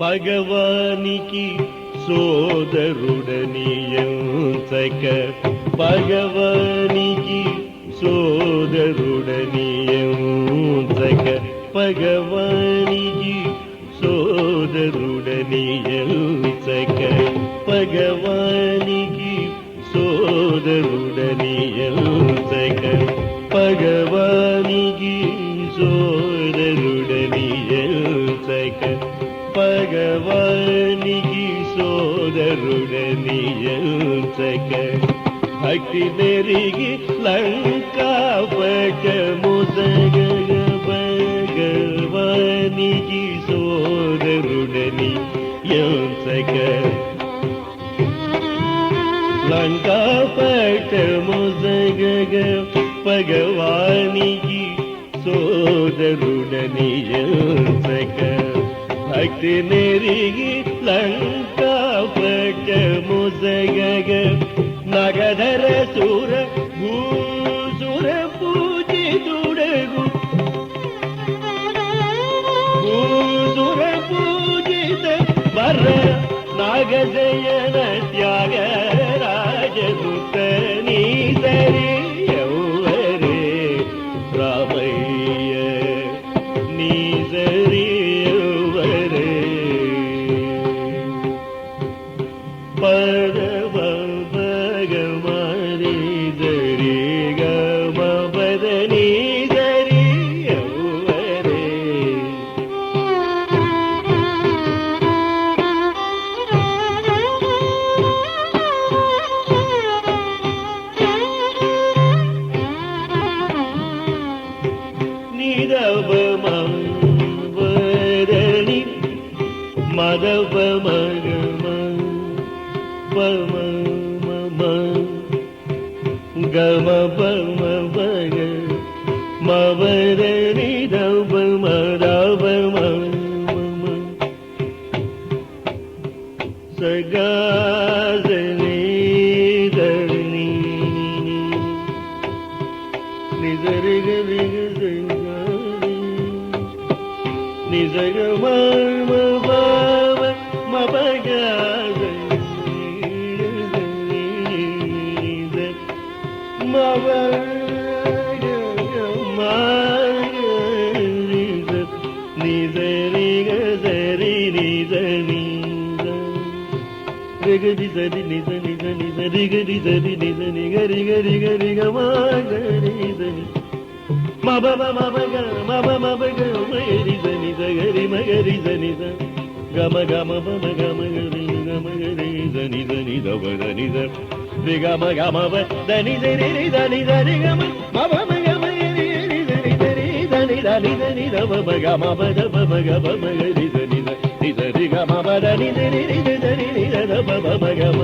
భగవానికి సోదరుడనియంచక భగవానికి సోదరుడనియంచక భగవానికి సోదరుడనియంచక భగవానికి సోదరుడనియంచక భగవాని సోదరుడనియంచక భక్తి నెరిగి లంకాపట ముసగగ భగవానికి సోదరుడని యంచక లంకాపట ముసగగ భగవానికి సోదరుడని యంచక భక్తి నెరిగి లంకాపట ముసగగ నగధర సుర భూసుర పూజితుడగు భూసుర పూజిత వర నాగజయన త్యాగ రాజదుత నీదరి యౌవరే రామయ్య నీదరి యౌవరే పరమ భగమరి దరి గమ బదని దరి యౌవరే నిరవమవరణి మదవ మగమ పమ మమ గమ పమ పగ మవరణి దవ మదవ మమ సగాజని ధని నిజరి గరి నిజగ మమ భావ మపగ మవ నిజరి గరి నిజ నిజ గరి సరి నిజ నిజ నిజ గరి సరి నిజ ని గరి గరి గరి గమ గరి సని మబ మబ గ మబ మబ గ మగరి సని స గరి మగరి సని స గమ గమ పమ గమ గరి సని సని దవ దని స రి గమ గమ ప దని సరి రి దని సరి గమ మబ మ గమ గరి రి సరి సరి దని దని దని దవ మ గమ ప దవ మ గమ మగరి సని స ని సరి గమ ప దని సరి రి సరి ని దవ మ గమ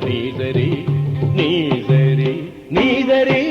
ని సరి ని సరి ని సరి